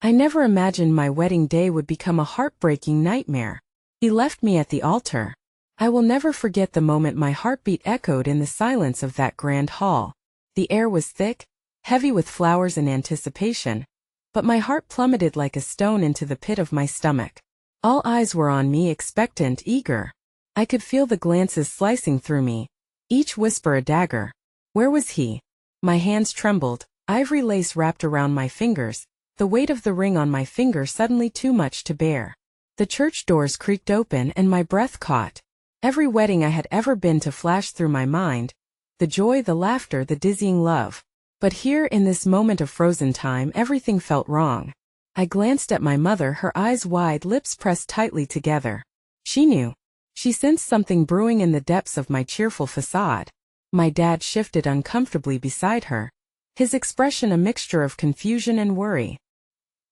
I never imagined my wedding day would become a heartbreaking nightmare. He left me at the altar. I will never forget the moment my heartbeat echoed in the silence of that grand hall. The air was thick, heavy with flowers and anticipation, but my heart plummeted like a stone into the pit of my stomach. All eyes were on me, expectant, eager. I could feel the glances slicing through me, each whisper a dagger. Where was he? My hands trembled, ivory lace wrapped around my fingers, the weight of the ring on my finger suddenly too much to bear. The church doors creaked open and my breath caught. Every wedding I had ever been to flashed through my mind, the joy, the laughter, the dizzying love. But here in this moment of frozen time, everything felt wrong. I glanced at my mother, her eyes wide, lips pressed tightly together. She knew. She sensed something brewing in the depths of my cheerful facade. My dad shifted uncomfortably beside her, his expression a mixture of confusion and worry.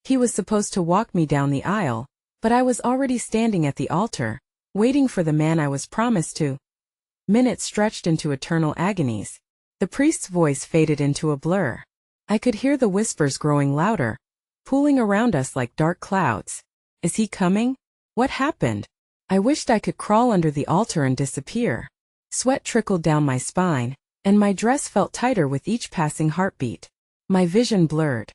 He was supposed to walk me down the aisle, but I was already standing at the altar, waiting for the man I was promised to. Minutes stretched into eternal agonies. The priest's voice faded into a blur. I could hear the whispers growing louder, pooling around us like dark clouds. Is he coming? What happened? I wished I could crawl under the altar and disappear. Sweat trickled down my spine, and my dress felt tighter with each passing heartbeat. My vision blurred.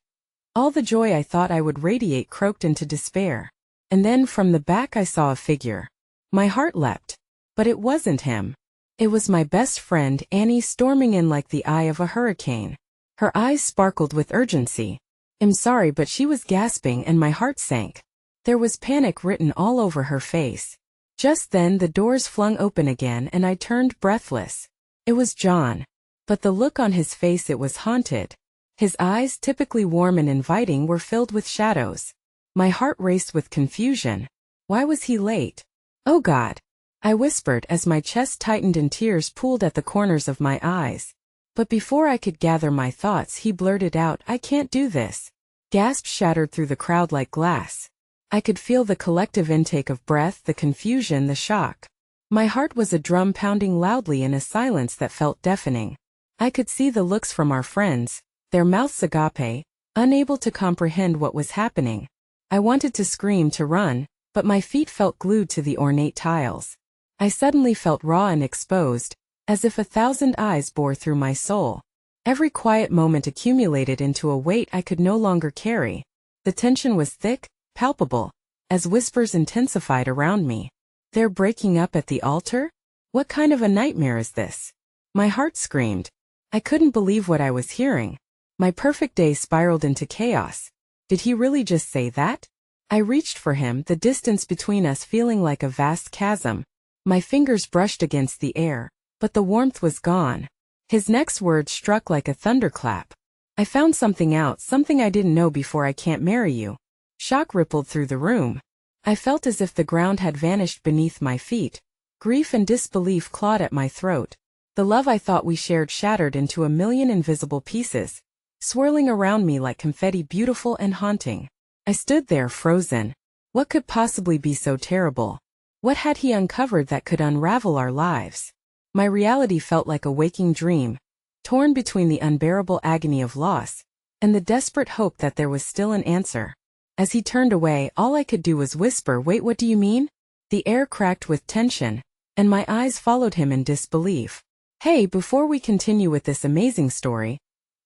All the joy I thought I would radiate croaked into despair. And then from the back I saw a figure. My heart leapt. But it wasn't him. It was my best friend Annie, storming in like the eye of a hurricane. Her eyes sparkled with urgency. I'm sorry, but she was gasping and my heart sank. There was panic written all over her face. Just then the doors flung open again and I turned breathless. It was John. But the look on his face, it was haunted. His eyes, typically warm and inviting, were filled with shadows. My heart raced with confusion. Why was he late? Oh God, I whispered as my chest tightened and tears pooled at the corners of my eyes. But before I could gather my thoughts, he blurted out, I can't do this. Gasps shattered through the crowd like glass. I could feel the collective intake of breath, the confusion, the shock. My heart was a drum pounding loudly in a silence that felt deafening. I could see the looks from our friends, their mouths agape, unable to comprehend what was happening. I wanted to scream, to run, but my feet felt glued to the ornate tiles. I suddenly felt raw and exposed, as if 1,000 eyes bore through my soul. Every quiet moment accumulated into a weight I could no longer carry. The tension was thick, palpable, as whispers intensified around me. They're breaking up at the altar? What kind of a nightmare is this? My heart screamed. I couldn't believe what I was hearing. My perfect day spiraled into chaos. Did he really just say that? I reached for him, the distance between us feeling like a vast chasm. My fingers brushed against the air, but the warmth was gone. His next words struck like a thunderclap. I found something out, something I didn't know before. I can't marry you. Shock rippled through the room. I felt as if the ground had vanished beneath my feet. Grief and disbelief clawed at my throat. The love I thought we shared shattered into a million invisible pieces, swirling around me like confetti, beautiful and haunting. I stood there frozen. What could possibly be so terrible? What had he uncovered that could unravel our lives? My reality felt like a waking dream, torn between the unbearable agony of loss and the desperate hope that there was still an answer. As he turned away, all I could do was whisper, wait, what do you mean? The air cracked with tension, and my eyes followed him in disbelief. Hey, before we continue with this amazing story,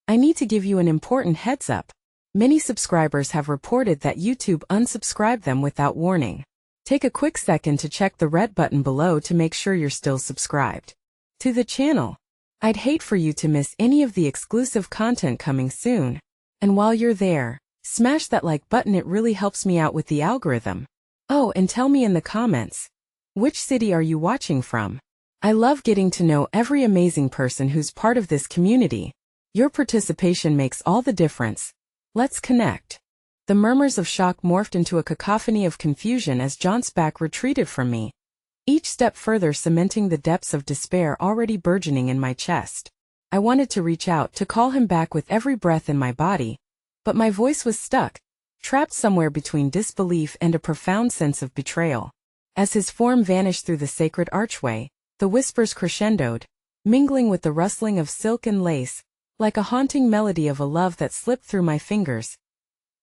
I need to give you an important heads up. Many subscribers have reported that YouTube unsubscribed them without warning. Take a quick second to check the red button below to make sure you're still subscribed to the channel. I'd hate for you to miss any of the exclusive content coming soon. And while you're there, smash that like button, it really helps me out with the algorithm. Oh, and tell me in the comments, which city are you watching from? I love getting to know every amazing person who's part of this community. Your participation makes all the difference. Let's connect. The murmurs of shock morphed into a cacophony of confusion as John's back retreated from me, each step further cementing the depths of despair already burgeoning in my chest. I wanted to reach out, to call him back with every breath in my body, but my voice was stuck, trapped somewhere between disbelief and a profound sense of betrayal. As his form vanished through the sacred archway, the whispers crescendoed, mingling with the rustling of silk and lace, like a haunting melody of a love that slipped through my fingers.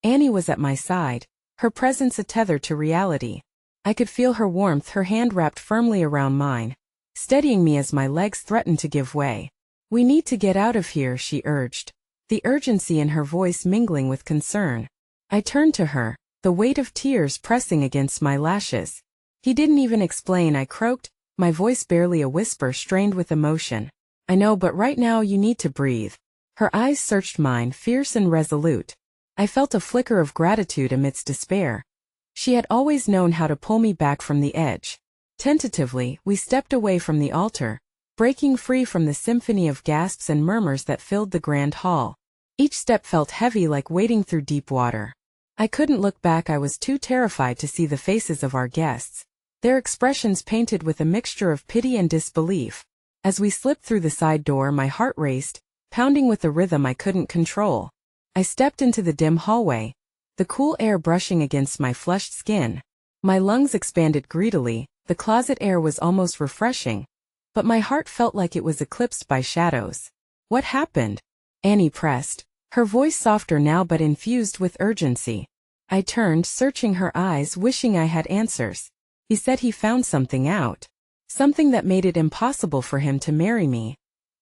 Annie was at my side, her presence a tether to reality. I could feel her warmth, her hand wrapped firmly around mine, steadying me as my legs threatened to give way. "We need to get out of here," she urged, the urgency in her voice mingling with concern. I turned to her, the weight of tears pressing against my lashes. "He didn't even explain," I croaked, my voice barely a whisper strained with emotion. "I know, but right now you need to breathe." Her eyes searched mine, fierce and resolute. I felt a flicker of gratitude amidst despair. She had always known how to pull me back from the edge. Tentatively, we stepped away from the altar, breaking free from the symphony of gasps and murmurs that filled the grand hall. Each step felt heavy, like wading through deep water. I couldn't look back, I was too terrified to see the faces of our guests, their expressions painted with a mixture of pity and disbelief. As we slipped through the side door, my heart raced, pounding with a rhythm I couldn't control. I stepped into the dim hallway, the cool air brushing against my flushed skin. My lungs expanded greedily, the closet air was almost refreshing, but my heart felt like it was eclipsed by shadows. "What happened?" Annie pressed, her voice softer now but infused with urgency. I turned, searching her eyes, wishing I had answers. "He said he found something out. Something that made it impossible for him to marry me."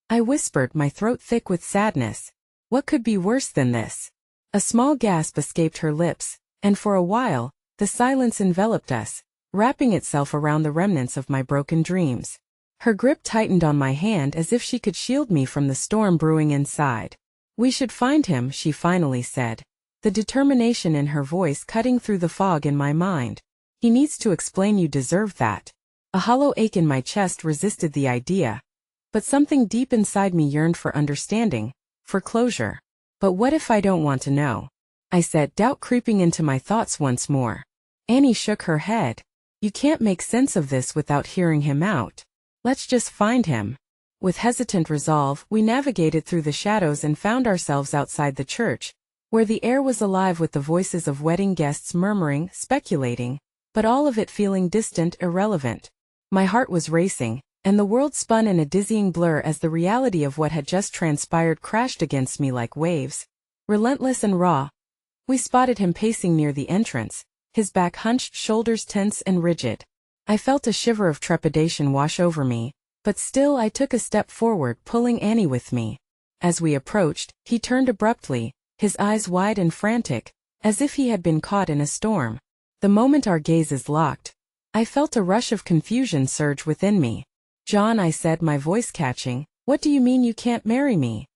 I whispered, my throat thick with sadness. What could be worse than this? A small gasp escaped her lips, and for a while, the silence enveloped us, wrapping itself around the remnants of my broken dreams. Her grip tightened on my hand as if she could shield me from the storm brewing inside. "We should find him," she finally said, the determination in her voice cutting through the fog in my mind. "He needs to explain. You deserve that." A hollow ache in my chest resisted the idea, but something deep inside me yearned for understanding, for closure. "But what if I don't want to know?" I said, doubt creeping into my thoughts once more. Annie shook her head. "You can't make sense of this without hearing him out. Let's just find him." With hesitant resolve, we navigated through the shadows and found ourselves outside the church, where the air was alive with the voices of wedding guests murmuring, speculating, but all of it feeling distant, irrelevant. My heart was racing, and the world spun in a dizzying blur as the reality of what had just transpired crashed against me like waves. Relentless and raw. We spotted him pacing near the entrance, his back hunched, shoulders tense and rigid. I felt a shiver of trepidation wash over me, but still I took a step forward, pulling Annie with me. As we approached, he turned abruptly, his eyes wide and frantic, as if he had been caught in a storm. The moment our gazes locked, I felt a rush of confusion surge within me. "John," I said, my voice catching, "what do you mean you can't marry me?"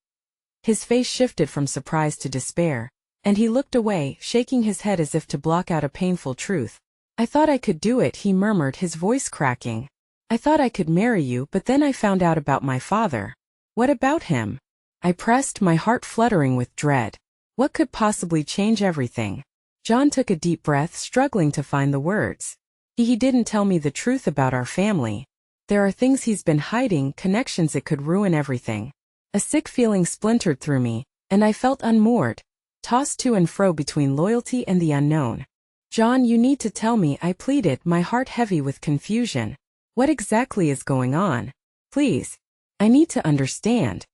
His face shifted from surprise to despair, and he looked away, shaking his head as if to block out a painful truth. "I thought I could do it," he murmured, his voice cracking. "I thought I could marry you, but then I found out about my father." "What about him?" I pressed, my heart fluttering with dread. What could possibly change everything? John took a deep breath, struggling to find the words. He didn't tell me the truth about our family. There are things he's been hiding, connections that could ruin everything. A sick feeling splintered through me, and I felt unmoored, tossed to and fro between loyalty and the unknown. "John, you need to tell me," I pleaded, my heart heavy with confusion. "What exactly is going on? Please. I need to understand."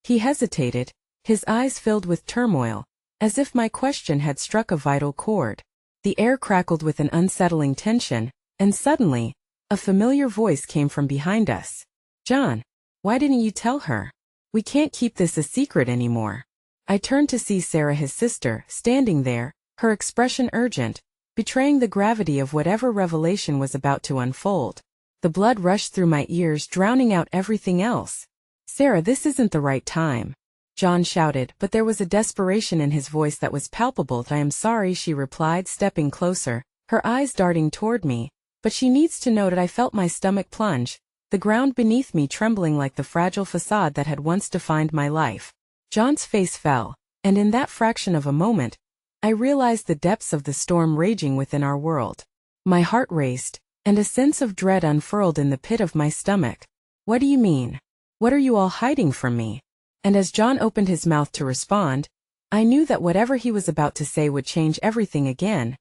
He hesitated, his eyes filled with turmoil, as if my question had struck a vital chord. The air crackled with an unsettling tension, and suddenly, a familiar voice came from behind us. "John, why didn't you tell her? We can't keep this a secret anymore." I turned to see Sarah, his sister, standing there, her expression urgent, betraying the gravity of whatever revelation was about to unfold. The blood rushed through my ears, drowning out everything else. "Sarah, this isn't the right time," John shouted, but there was a desperation in his voice that was palpable. "I am sorry," she replied, stepping closer, her eyes darting toward me. "But she needs to know." That I felt my stomach plunge, the ground beneath me trembling like the fragile facade that had once defined my life. John's face fell, and in that fraction of a moment, I realized the depths of the storm raging within our world. My heart raced, and a sense of dread unfurled in the pit of my stomach. "What do you mean? What are you all hiding from me?" And as John opened his mouth to respond, I knew that whatever he was about to say would change everything again,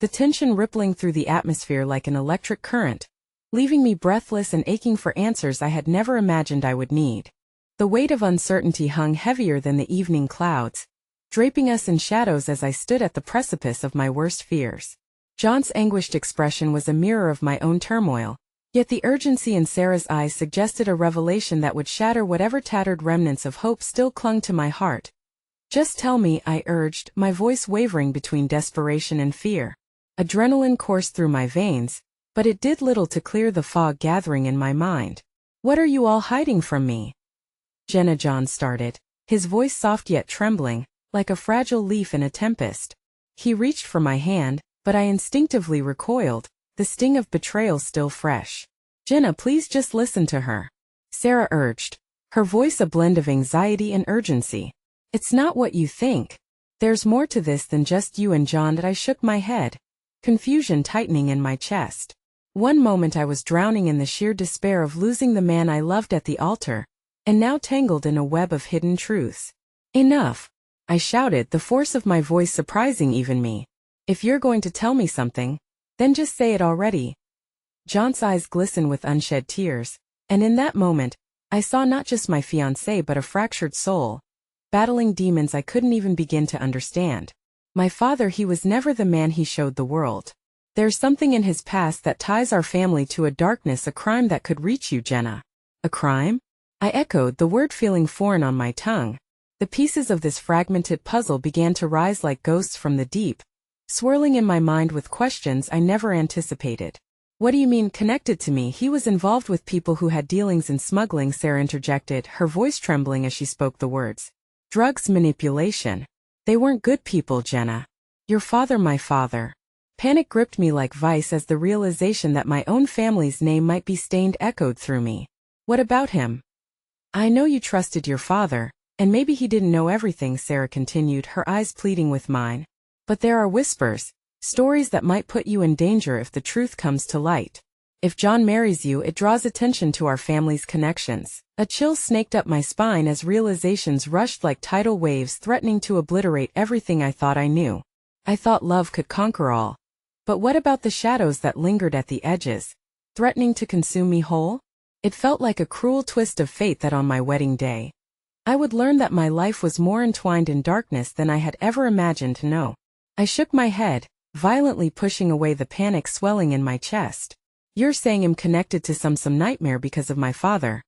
the tension rippling through the atmosphere like an electric current, leaving me breathless and aching for answers I had never imagined I would need. The weight of uncertainty hung heavier than the evening clouds, draping us in shadows as I stood at the precipice of my worst fears. John's anguished expression was a mirror of my own turmoil, yet the urgency in Sarah's eyes suggested a revelation that would shatter whatever tattered remnants of hope still clung to my heart. "Just tell me," I urged, my voice wavering between desperation and fear. Adrenaline coursed through my veins, but it did little to clear the fog gathering in my mind. "What are you all hiding from me?" Jenna, John started, his voice soft yet trembling, like a fragile leaf in a tempest. He reached for my hand, but I instinctively recoiled, the sting of betrayal still fresh. "Jenna, please just listen to her," Sarah urged, her voice a blend of anxiety and urgency. "It's not what you think. There's more to this than just you and John." I shook my head, confusion tightening in my chest. One moment I was drowning in the sheer despair of losing the man I loved at the altar, and now tangled in a web of hidden truths. "Enough," I shouted, the force of my voice surprising even me. "If you're going to tell me something, then just say it already." John's eyes glistened with unshed tears, and in that moment, I saw not just my fiancé but a fractured soul, battling demons I couldn't even begin to understand. My father, he was never the man he showed the world. There's something in his past that ties our family to a darkness, a crime that could reach you, Jenna. "A crime?" I echoed, the word feeling foreign on my tongue. The pieces of this fragmented puzzle began to rise like ghosts from the deep, swirling in my mind with questions I never anticipated. "What do you mean, connected to me?" "He was involved with people who had dealings in smuggling," Sarah interjected, her voice trembling as she spoke the words. "Drugs, manipulation. They weren't good people, Jenna. Your father, my father." Panic gripped me like vice as the realization that my own family's name might be stained echoed through me. "What about him?" "I know you trusted your father, and maybe he didn't know everything," Sarah continued, her eyes pleading with mine. "But there are whispers, stories that might put you in danger if the truth comes to light. If John marries you, it draws attention to our family's connections." A chill snaked up my spine as realizations rushed like tidal waves, threatening to obliterate everything I thought I knew. I thought love could conquer all. But what about the shadows that lingered at the edges, threatening to consume me whole? It felt like a cruel twist of fate that on my wedding day, I would learn that my life was more entwined in darkness than I had ever imagined. "No." I shook my head, violently pushing away the panic swelling in my chest. "You're saying I'm connected to some nightmare because of my father."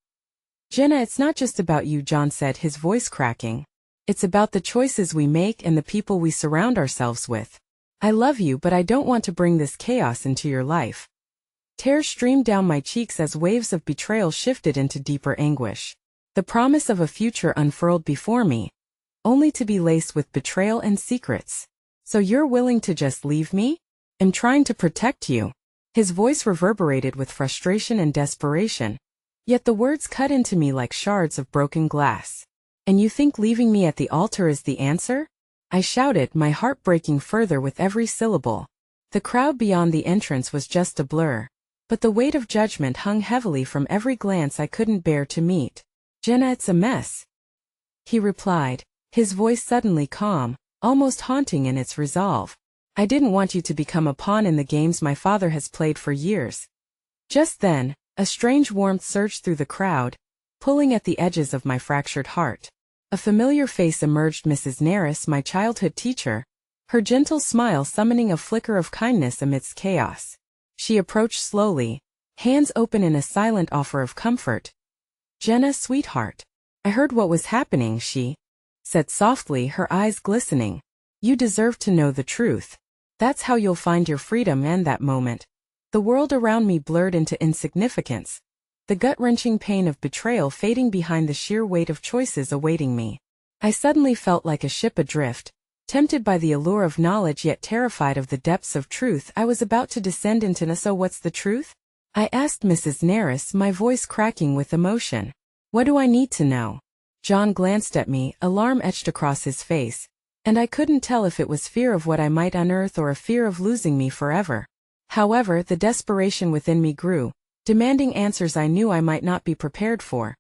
"Jenna, it's not just about you," John said, his voice cracking. "It's about the choices we make and the people we surround ourselves with. I love you, but I don't want to bring this chaos into your life." Tears streamed down my cheeks as waves of betrayal shifted into deeper anguish. The promise of a future unfurled before me, only to be laced with betrayal and secrets. "So you're willing to just leave me? I'm trying to protect you." His voice reverberated with frustration and desperation, yet the words cut into me like shards of broken glass. "And you think leaving me at the altar is the answer?" I shouted, my heart breaking further with every syllable. The crowd beyond the entrance was just a blur, but the weight of judgment hung heavily from every glance I couldn't bear to meet. "Jenna, it's a mess," he replied, his voice suddenly calm, almost haunting in its resolve. "I didn't want you to become a pawn in the games my father has played for years." Just then, a strange warmth surged through the crowd, pulling at the edges of my fractured heart. A familiar face emerged, Mrs. Naris, my childhood teacher, her gentle smile summoning a flicker of kindness amidst chaos. She approached slowly, hands open in a silent offer of comfort. "Jenna, sweetheart. I heard what was happening," she said softly, her eyes glistening. "You deserve to know the truth. That's how you'll find your freedom." And that moment, the world around me blurred into insignificance, the gut-wrenching pain of betrayal fading behind the sheer weight of choices awaiting me. I suddenly felt like a ship adrift, tempted by the allure of knowledge yet terrified of the depths of truth I was about to descend into. "So what's the truth?" I asked Mrs. Naris, my voice cracking with emotion. "What do I need to know?" John glanced at me, alarm etched across his face, and I couldn't tell if it was fear of what I might unearth or a fear of losing me forever. However, the desperation within me grew, demanding answers I knew I might not be prepared for.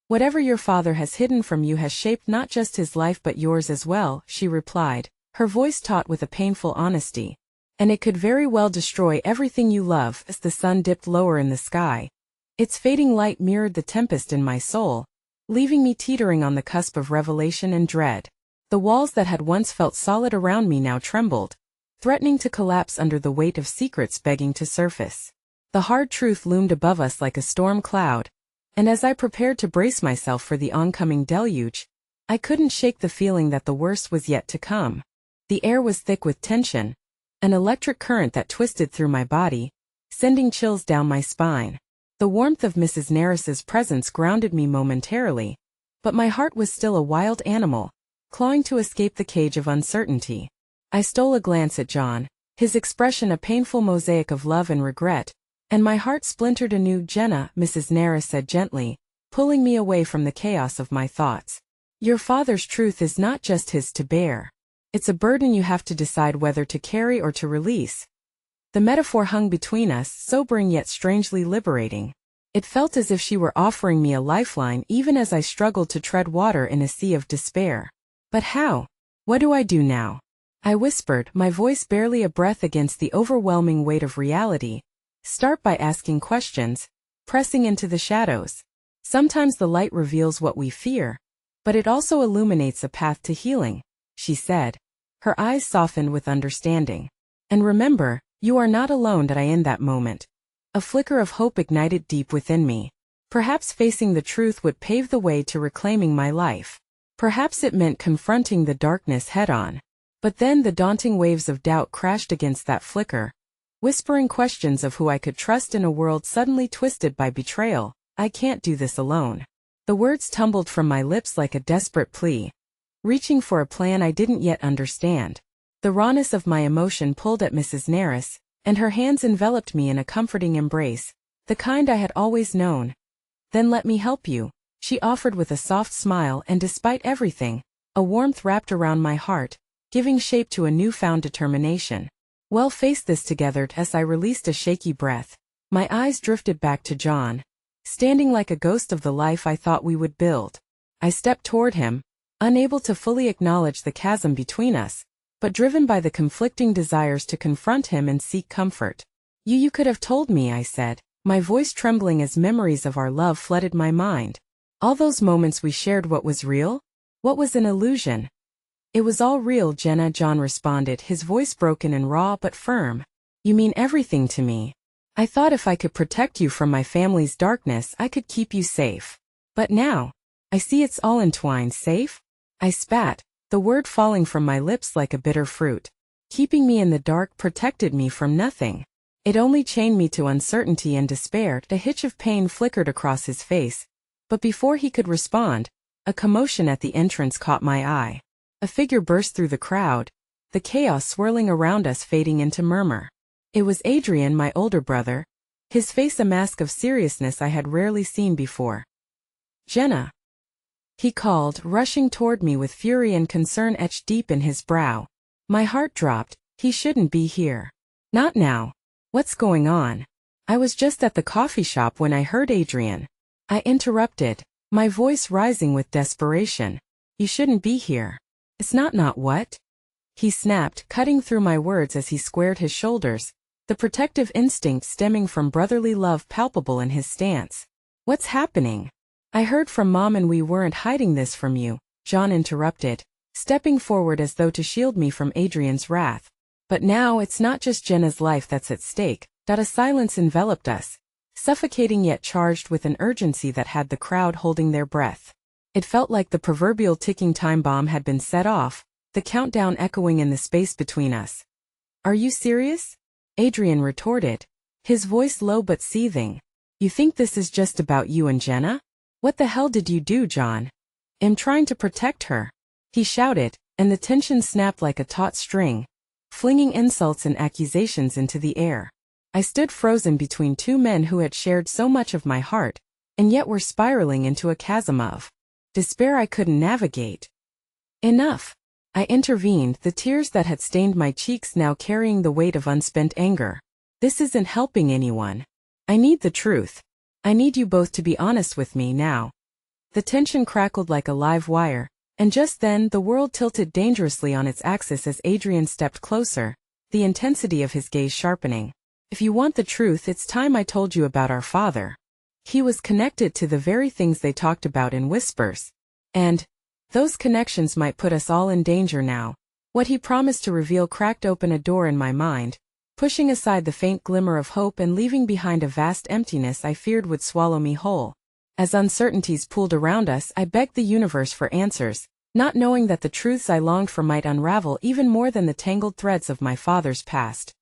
"Whatever your father has hidden from you has shaped not just his life but yours as well," she replied, her voice taut with a painful honesty. "And it could very well destroy everything you love." As the sun dipped lower in the sky, its fading light mirrored the tempest in my soul, leaving me teetering on the cusp of revelation and dread. The walls that had once felt solid around me now trembled, threatening to collapse under the weight of secrets begging to surface. The hard truth loomed above us like a storm cloud, and as I prepared to brace myself for the oncoming deluge, I couldn't shake the feeling that the worst was yet to come. The air was thick with tension, an electric current that twisted through my body, sending chills down my spine. The warmth of Mrs. Naris's presence grounded me momentarily, but my heart was still a wild animal, clawing to escape the cage of uncertainty. I stole a glance at John, his expression a painful mosaic of love and regret, and my heart splintered anew. "Jenna," Mrs. Naris said gently, pulling me away from the chaos of my thoughts. "Your father's truth is not just his to bear. It's a burden you have to decide whether to carry or to release." The metaphor hung between us, sobering yet strangely liberating. It felt as if she were offering me a lifeline even as I struggled to tread water in a sea of despair. But how? What do I do now? I whispered, my voice barely a breath against the overwhelming weight of reality. Start by asking questions, pressing into the shadows. Sometimes the light reveals what we fear, but it also illuminates a path to healing, she said. Her eyes softened with understanding. And remember, you are not alone. In that moment, a flicker of hope ignited deep within me. Perhaps facing the truth would pave the way to reclaiming my life. Perhaps it meant confronting the darkness head-on. But then the daunting waves of doubt crashed against that flicker, whispering questions of who I could trust in a world suddenly twisted by betrayal. "I can't do this alone." The words tumbled from my lips like a desperate plea, reaching for a plan I didn't yet understand. The rawness of my emotion pulled at Mrs. Naris, and her hands enveloped me in a comforting embrace, the kind I had always known. "Then let me help you," she offered with a soft smile, and despite everything, a warmth wrapped around my heart, giving shape to a newfound determination. "We'll face this together." As I released a shaky breath, my eyes drifted back to John, standing like a ghost of the life I thought we would build. I stepped toward him, unable to fully acknowledge the chasm between us, but driven by the conflicting desires to confront him and seek comfort. You could have told me," I said, my voice trembling as memories of our love flooded my mind. "All those moments we shared, what was real? What was an illusion?" "It was all real, Jenna," John responded, his voice broken and raw but firm. "You mean everything to me. I thought if I could protect you from my family's darkness, I could keep you safe. But now, I see it's all entwined." "Safe?" I spat, the word falling from my lips like a bitter fruit. "Keeping me in the dark protected me from nothing. It only chained me to uncertainty and despair." A hitch of pain flickered across his face, but before he could respond, a commotion at the entrance caught my eye. A figure burst through the crowd, the chaos swirling around us fading into murmur. It was Adrian, my older brother, his face a mask of seriousness I had rarely seen before. "Jenna," he called, rushing toward me with fury and concern etched deep in his brow. My heart dropped. He shouldn't be here. Not now. What's going on? I was just at the coffee shop when I heard Adrian. I interrupted, my voice rising with desperation. "You shouldn't be here." "It's not what?" he snapped, cutting through my words as he squared his shoulders, the protective instinct stemming from brotherly love palpable in his stance. "What's happening?" "I heard from Mom and we weren't hiding this from you," John interrupted, stepping forward as though to shield me from Adrian's wrath. "But now it's not just Jenna's life that's at stake." A silence enveloped us, suffocating yet charged with an urgency that had the crowd holding their breath. It felt like the proverbial ticking time bomb had been set off, the countdown echoing in the space between us. "Are you serious?" Adrian retorted, his voice low but seething. "You think this is just about you and Jenna? What the hell did you do, John?" "I'm trying to protect her," he shouted, and the tension snapped like a taut string, flinging insults and accusations into the air. I stood frozen between two men who had shared so much of my heart, and yet were spiraling into a chasm of despair I couldn't navigate. "Enough," I intervened, the tears that had stained my cheeks now carrying the weight of unspent anger. "This isn't helping anyone. I need the truth. I need you both to be honest with me now." The tension crackled like a live wire, and just then the world tilted dangerously on its axis as Adrian stepped closer, the intensity of his gaze sharpening. "If you want the truth, it's time I told you about our father." He was connected to the very things they talked about in whispers. And Those connections might put us all in danger now. What he promised to reveal cracked open a door in my mind, pushing aside the faint glimmer of hope and leaving behind a vast emptiness I feared would swallow me whole. As uncertainties pooled around us, I begged the universe for answers, not knowing that the truths I longed for might unravel even more than the tangled threads of my father's past.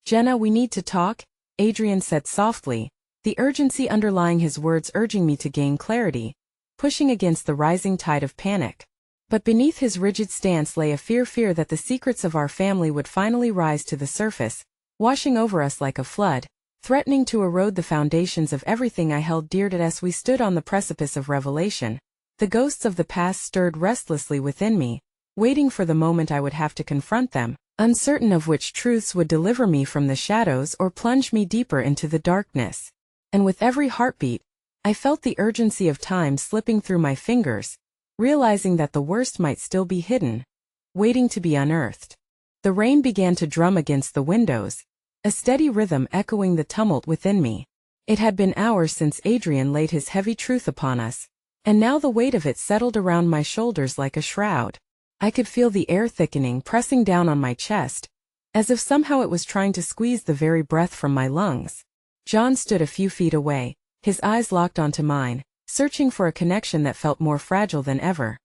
"Jenna, we need to talk," Adrian said softly, the urgency underlying his words urging me to gain clarity, pushing against the rising tide of panic. But beneath his rigid stance lay a fear that the secrets of our family would finally rise to the surface, washing over us like a flood, threatening to erode the foundations of everything I held dear to us. We stood on the precipice of revelation. The ghosts of the past stirred restlessly within me, waiting for the moment I would have to confront them, uncertain of which truths would deliver me from the shadows or plunge me deeper into the darkness. And with every heartbeat, I felt the urgency of time slipping through my fingers, realizing that the worst might still be hidden, waiting to be unearthed. The rain began to drum against the windows, a steady rhythm echoing the tumult within me. It had been hours since Adrian laid his heavy truth upon us, and now the weight of it settled around my shoulders like a shroud. I could feel the air thickening, pressing down on my chest, as if somehow it was trying to squeeze the very breath from my lungs. John stood a few feet away, his eyes locked onto mine, searching for a connection that felt more fragile than ever.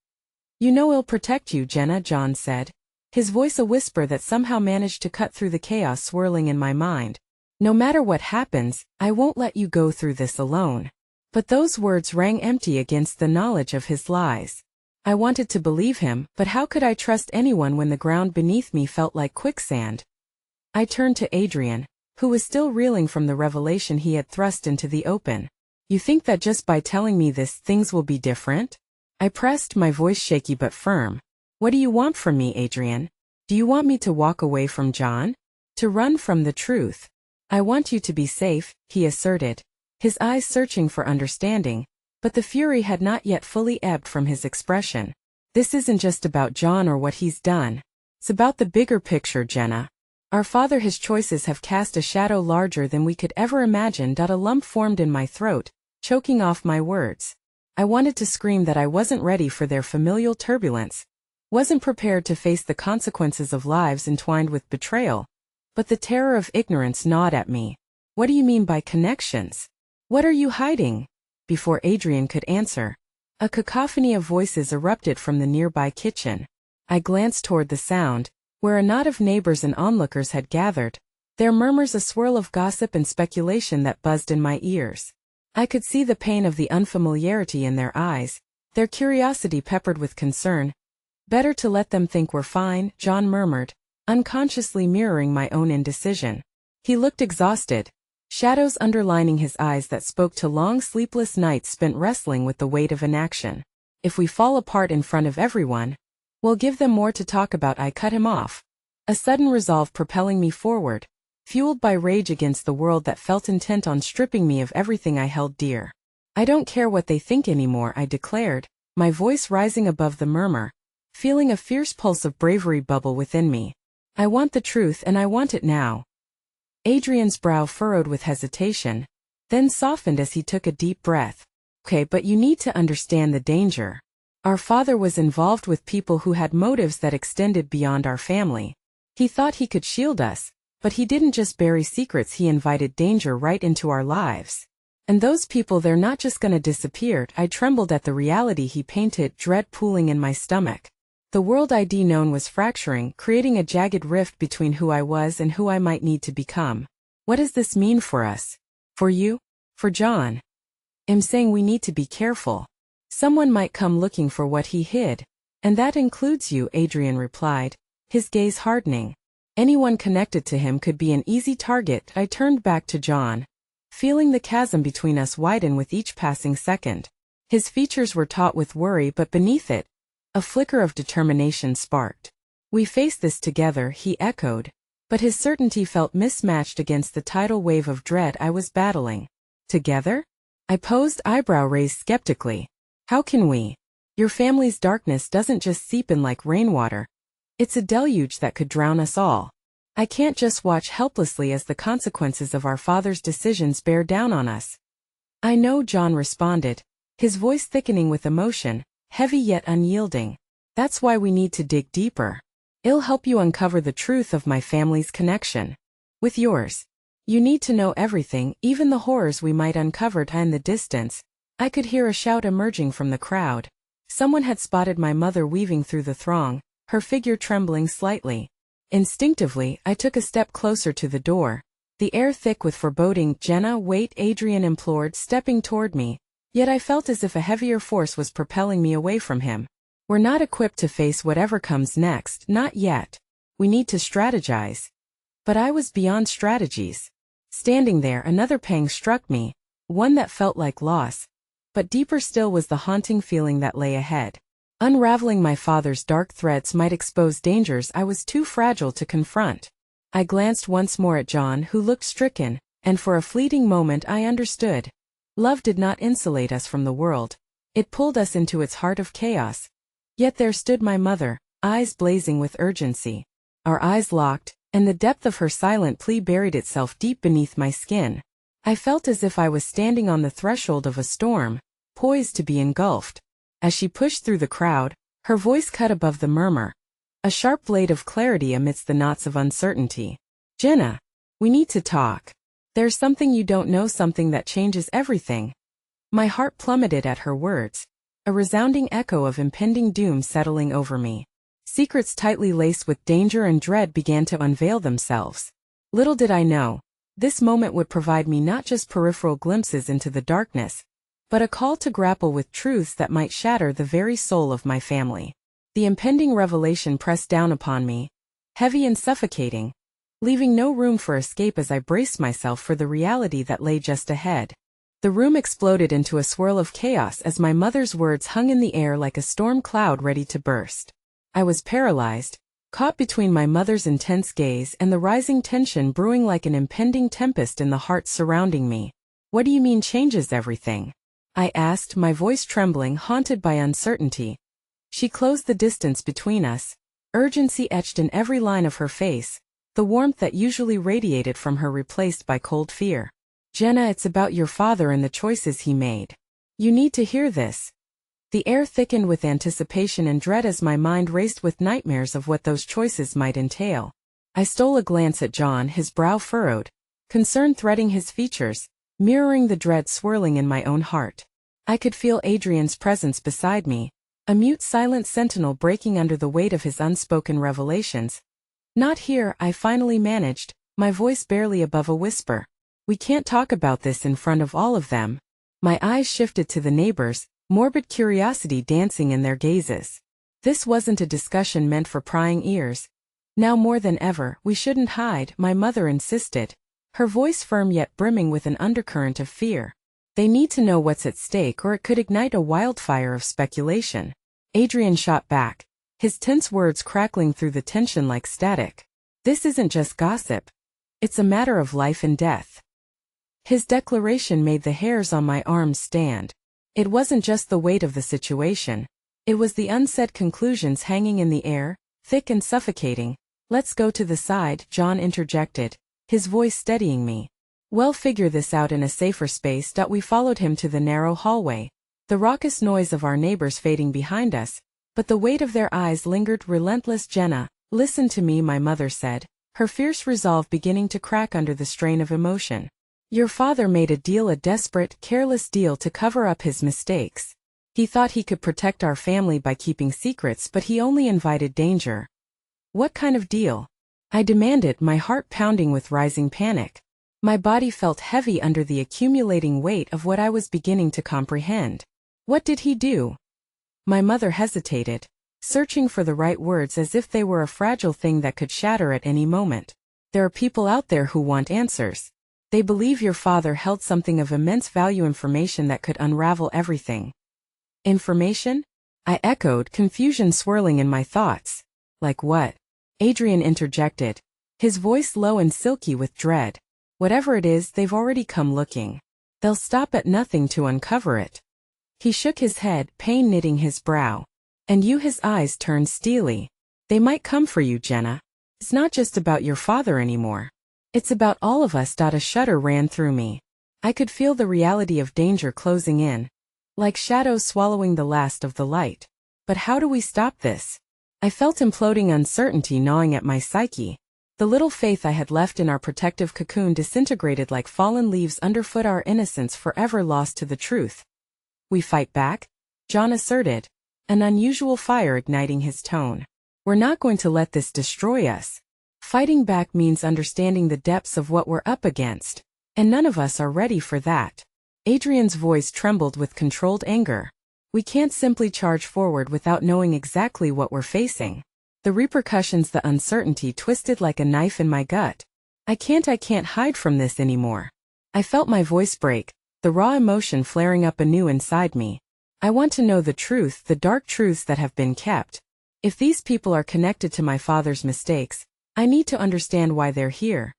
"You know he'll protect you, Jenna," John said, his voice a whisper that somehow managed to cut through the chaos swirling in my mind. "No matter what happens, I won't let you go through this alone." But those words rang empty against the knowledge of his lies. I wanted to believe him, but how could I trust anyone when the ground beneath me felt like quicksand? I turned to Adrian, who was still reeling from the revelation he had thrust into the open. "You think that just by telling me this, things will be different?" I pressed, my voice shaky but firm. "What do you want from me, Adrian? Do you want me to walk away from John? To run from the truth?" "I want you to be safe," he asserted, his eyes searching for understanding, but the fury had not yet fully ebbed from his expression. "This isn't just about John or what he's done. It's about the bigger picture, Jenna. Our father, his choices have cast a shadow larger than we could ever imagine." A lump formed in my throat, choking off my words. I wanted to scream that I wasn't ready for their familial turbulence, wasn't prepared to face the consequences of lives entwined with betrayal, but the terror of ignorance gnawed at me. "What do you mean by connections? What are you hiding?" Before Adrian could answer, a cacophony of voices erupted from the nearby kitchen. I glanced toward the sound, where a knot of neighbors and onlookers had gathered, their murmurs a swirl of gossip and speculation that buzzed in my ears. I could see the pain of the unfamiliarity in their eyes, their curiosity peppered with concern. "Better to let them think we're fine," John murmured, unconsciously mirroring my own indecision. He looked exhausted, shadows underlining his eyes that spoke to long sleepless nights spent wrestling with the weight of inaction. "If we fall apart in front of everyone, we'll give them more to talk about," I cut him off, a sudden resolve propelling me forward, fueled by rage against the world that felt intent on stripping me of everything I held dear. "I don't care what they think anymore," I declared, my voice rising above the murmur, feeling a fierce pulse of bravery bubble within me. "I want the truth, and I want it now." Adrian's brow furrowed with hesitation, then softened as he took a deep breath. "Okay, but you need to understand the danger. Our father was involved with people who had motives that extended beyond our family. He thought he could shield us, but he didn't just bury secrets, he invited danger right into our lives. And those people, they're not just gonna disappear." I trembled at the reality he painted, dread pooling in my stomach. The world I'd known was fracturing, creating a jagged rift between who I was and who I might need to become. "What does this mean for us? For you? For John?" "I'm saying we need to be careful. Someone might come looking for what he hid. And that includes you," Adrian replied, his gaze hardening. "Anyone connected to him could be an easy target." I turned back to John, feeling the chasm between us widen with each passing second. His features were taut with worry, but beneath it, a flicker of determination sparked. "We face this together," he echoed, but his certainty felt mismatched against the tidal wave of dread I was battling. "Together?" I posed, eyebrow raised skeptically. "How can we? Your family's darkness doesn't just seep in like rainwater. It's a deluge that could drown us all. I can't just watch helplessly as the consequences of our father's decisions bear down on us." "I know," John responded, his voice thickening with emotion, heavy yet unyielding. That's why we need to dig deeper. It'll help you uncover the truth of my family's connection with yours. You need to know everything, even the horrors we might uncover. In the distance, I could hear a shout emerging from the crowd. Someone had spotted my mother weaving through the throng, her figure trembling slightly. Instinctively, I took a step closer to the door, the air thick with foreboding. "Jenna, wait," Adrian implored, stepping toward me. Yet I felt as if a heavier force was propelling me away from him. "We're not equipped to face whatever comes next, not yet. We need to strategize." But I was beyond strategies. Standing there, another pang struck me, one that felt like loss. But deeper still was the haunting feeling that lay ahead. Unraveling my father's dark threads might expose dangers I was too fragile to confront. I glanced once more at John, who looked stricken, and for a fleeting moment I understood. Love did not insulate us from the world. It pulled us into its heart of chaos. Yet there stood my mother, eyes blazing with urgency. Our eyes locked, and the depth of her silent plea buried itself deep beneath my skin. I felt as if I was standing on the threshold of a storm, poised to be engulfed. As she pushed through the crowd, her voice cut above the murmur, a sharp blade of clarity amidst the knots of uncertainty. "Jenna, we need to talk. There's something you don't know, something that changes everything." My heart plummeted at her words, a resounding echo of impending doom settling over me. Secrets tightly laced with danger and dread began to unveil themselves. Little did I know, this moment would provide me not just peripheral glimpses into the darkness, but a call to grapple with truths that might shatter the very soul of my family. The impending revelation pressed down upon me, heavy and suffocating, leaving no room for escape as I braced myself for the reality that lay just ahead. The room exploded into a swirl of chaos as my mother's words hung in the air like a storm cloud ready to burst. I was paralyzed, caught between my mother's intense gaze and the rising tension brewing like an impending tempest in the hearts surrounding me. "What do you mean changes everything?" I asked, my voice trembling, haunted by uncertainty. She closed the distance between us, urgency etched in every line of her face, the warmth that usually radiated from her replaced by cold fear. "Jenna, it's about your father and the choices he made. You need to hear this." The air thickened with anticipation and dread as my mind raced with nightmares of what those choices might entail. I stole a glance at John, his brow furrowed, concern threading his features, mirroring the dread swirling in my own heart. I could feel Adrian's presence beside me, a mute silent sentinel breaking under the weight of his unspoken revelations. "Not here," I finally managed, my voice barely above a whisper. "We can't talk about this in front of all of them." My eyes shifted to the neighbors, morbid curiosity dancing in their gazes. This wasn't a discussion meant for prying ears. Now more than ever, we shouldn't hide, my mother insisted, her voice firm yet brimming with an undercurrent of fear. "They need to know what's at stake, or it could ignite a wildfire of speculation." Adrian shot back, his tense words crackling through the tension like static. "This isn't just gossip. It's a matter of life and death." His declaration made the hairs on my arms stand. It wasn't just the weight of the situation. It was the unsaid conclusions hanging in the air, thick and suffocating. "Let's go to the side," John interjected, his voice steadying me. "We'll figure this out in a safer space." We followed him to the narrow hallway, the raucous noise of our neighbors fading behind us, but the weight of their eyes lingered relentless. "Jenna, listen to me," my mother said, her fierce resolve beginning to crack under the strain of emotion. "Your father made a deal, a desperate, careless deal to cover up his mistakes. He thought he could protect our family by keeping secrets, but he only invited danger." "What kind of deal?" I demanded, my heart pounding with rising panic. My body felt heavy under the accumulating weight of what I was beginning to comprehend. "What did he do?" My mother hesitated, searching for the right words as if they were a fragile thing that could shatter at any moment. "There are people out there who want answers. They believe your father held something of immense value, information that could unravel everything." "Information?" I echoed, confusion swirling in my thoughts. "Like what?" Adrian interjected, his voice low and silky with dread. "Whatever it is, they've already come looking. They'll stop at nothing to uncover it." He shook his head, pain knitting his brow. "And you?" His eyes turned steely. "They might come for you, Jenna. It's not just about your father anymore. It's about all of us." A shudder ran through me. I could feel the reality of danger closing in. like shadows swallowing the last of the light. But how do we stop this? I felt imploding uncertainty gnawing at my psyche. The little faith I had left in our protective cocoon disintegrated like fallen leaves underfoot, our innocence forever lost to the truth. We fight back? John asserted, an unusual fire igniting his tone. We're not going to let this destroy us. Fighting back means understanding the depths of what we're up against, and none of us are ready for that. Adrian's voice trembled with controlled anger. We can't simply charge forward without knowing exactly what we're facing. The repercussions, the uncertainty twisted like a knife in my gut. I can't hide from this anymore. I felt my voice break, the raw emotion flaring up anew inside me. I want to know the truth, the dark truths that have been kept. If these people are connected to my father's mistakes, I need to understand why they're here.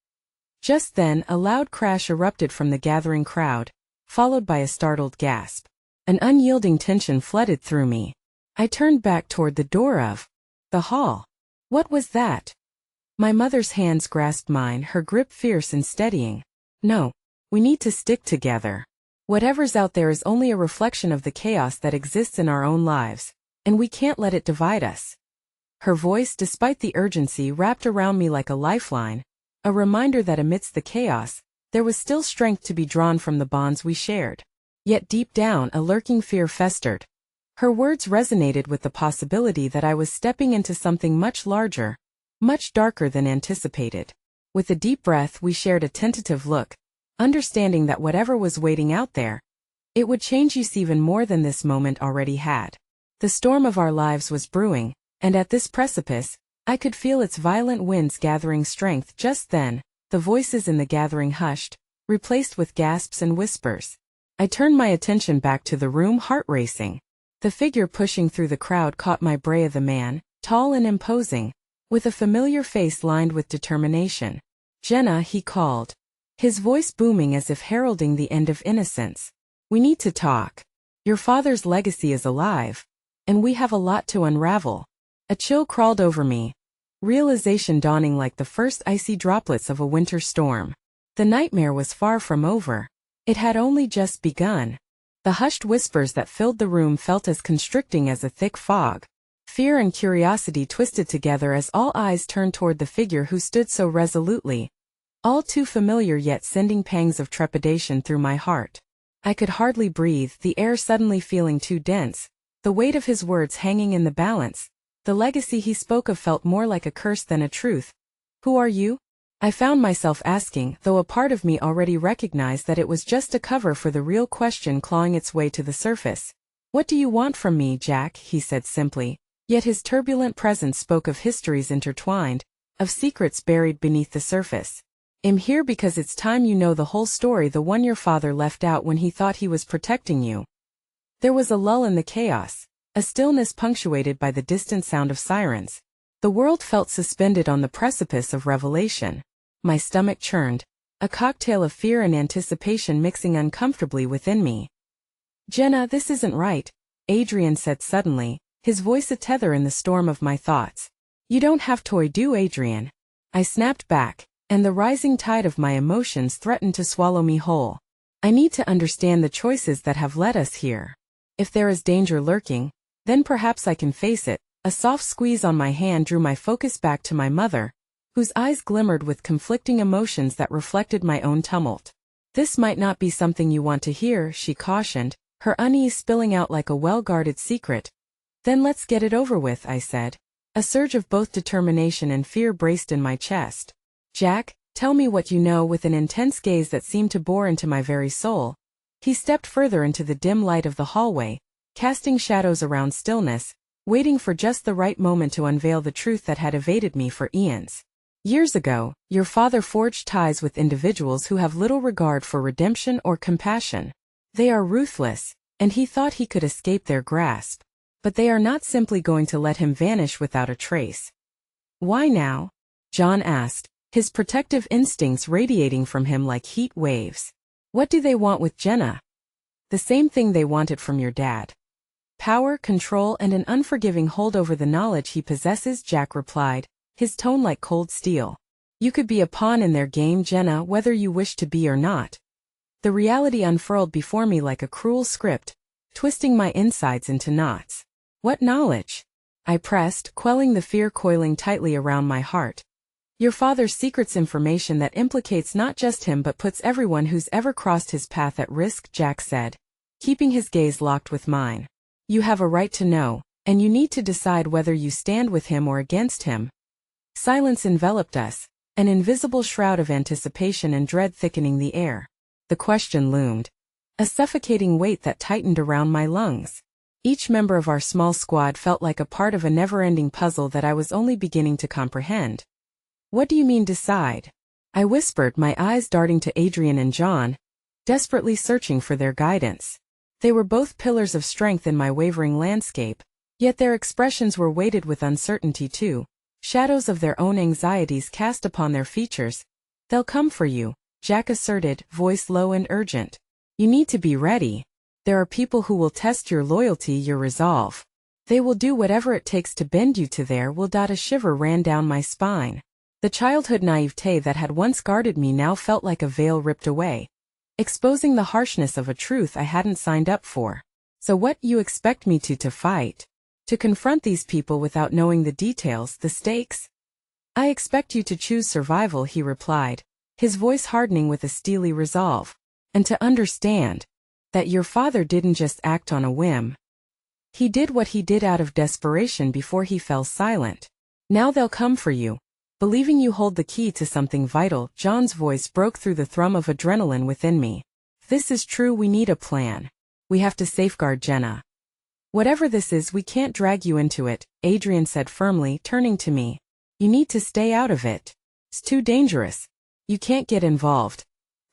Just then, a loud crash erupted from the gathering crowd, followed by a startled gasp. An unyielding tension flooded through me. I turned back toward the door of the hall. What was that? My mother's hands grasped mine, her grip fierce and steadying. No, we need to stick together. Whatever's out there is only a reflection of the chaos that exists in our own lives, and we can't let it divide us. Her voice, despite the urgency, wrapped around me like a lifeline, a reminder that amidst the chaos, there was still strength to be drawn from the bonds we shared. Yet deep down, a lurking fear festered. Her words resonated with the possibility that I was stepping into something much larger, much darker than anticipated. With a deep breath, we shared a tentative look, understanding that whatever was waiting out there, it would change us even more than this moment already had. The storm of our lives was brewing, and at this precipice, I could feel its violent winds gathering strength. Just then, the voices in the gathering hushed, replaced with gasps and whispers. I turned my attention back to the room, heart racing. The figure pushing through the crowd caught my brain, the man, tall and imposing, with a familiar face lined with determination. Jenna, he called, his voice booming as if heralding the end of innocence. We need to talk. Your father's legacy is alive, and we have a lot to unravel. A chill crawled over me, realization dawning like the first icy droplets of a winter storm. The nightmare was far from over. It had only just begun. The hushed whispers that filled the room felt as constricting as a thick fog. Fear and curiosity twisted together as all eyes turned toward the figure who stood so resolutely, all too familiar yet sending pangs of trepidation through my heart. I could hardly breathe, the air suddenly feeling too dense, the weight of his words hanging in the balance. The legacy he spoke of felt more like a curse than a truth. Who are you? I found myself asking, though a part of me already recognized that it was just a cover for the real question clawing its way to the surface. What do you want from me, Jack? He said simply, yet his turbulent presence spoke of histories intertwined, of secrets buried beneath the surface. I'm here because it's time you know the whole story, the one your father left out when he thought he was protecting you. There was a lull in the chaos, a stillness punctuated by the distant sound of sirens. The world felt suspended on the precipice of revelation. My stomach churned, a cocktail of fear and anticipation mixing uncomfortably within me. Jenna, this isn't right, Adrian said suddenly, his voice a tether in the storm of my thoughts. You don't have to do, Adrian. I snapped back, and the rising tide of my emotions threatened to swallow me whole. I need to understand the choices that have led us here. If there is danger lurking, then perhaps I can face it. A soft squeeze on my hand drew my focus back to my mother, whose eyes glimmered with conflicting emotions that reflected my own tumult. This might not be something you want to hear, she cautioned, her unease spilling out like a well-guarded secret. Then let's get it over with, I said. A surge of both determination and fear braced in my chest. Jack, tell me what you know. With an intense gaze that seemed to bore into my very soul, he stepped further into the dim light of the hallway, casting shadows around stillness, waiting for just the right moment to unveil the truth that had evaded me for eons. Years ago, your father forged ties with individuals who have little regard for redemption or compassion. They are ruthless, and he thought he could escape their grasp. But they are not simply going to let him vanish without a trace. Why now? John asked, his protective instincts radiating from him like heat waves. What do they want with Jenna? The same thing they wanted from your dad. Power, control, and an unforgiving hold over the knowledge he possesses, Jack replied, his tone like cold steel. You could be a pawn in their game, Jenna, whether you wish to be or not. The reality unfurled before me like a cruel script, twisting my insides into knots. What knowledge? I pressed, quelling the fear coiling tightly around my heart. Your father's secret's information that implicates not just him but puts everyone who's ever crossed his path at risk, Jack said, keeping his gaze locked with mine. You have a right to know, and you need to decide whether you stand with him or against him. Silence enveloped us, an invisible shroud of anticipation and dread thickening the air. The question loomed, a suffocating weight that tightened around my lungs. Each member of our small squad felt like a part of a never-ending puzzle that I was only beginning to comprehend. What do you mean decide? I whispered, my eyes darting to Adrian and John, desperately searching for their guidance. They were both pillars of strength in my wavering landscape, yet their expressions were weighted with uncertainty too, shadows of their own anxieties cast upon their features. They'll come for you, Jack asserted, voice low and urgent. You need to be ready. There are people who will test your loyalty, your resolve. They will do whatever it takes to bend you to their will. A shiver ran down my spine. The childhood naivete that had once guarded me now felt like a veil ripped away, exposing the harshness of a truth I hadn't signed up for. So what you expect me to fight? To confront these people without knowing the details, the stakes? I expect you to choose survival, he replied, his voice hardening with a steely resolve. And to understand that your father didn't just act on a whim. He did what he did out of desperation before he fell silent. Now they'll come for you, believing you hold the key to something vital. John's voice broke through the thrum of adrenaline within me. If this is true, we need a plan. We have to safeguard Jenna. Whatever this is, we can't drag you into it, Adrian said firmly, turning to me. You need to stay out of it. It's too dangerous. You can't get involved.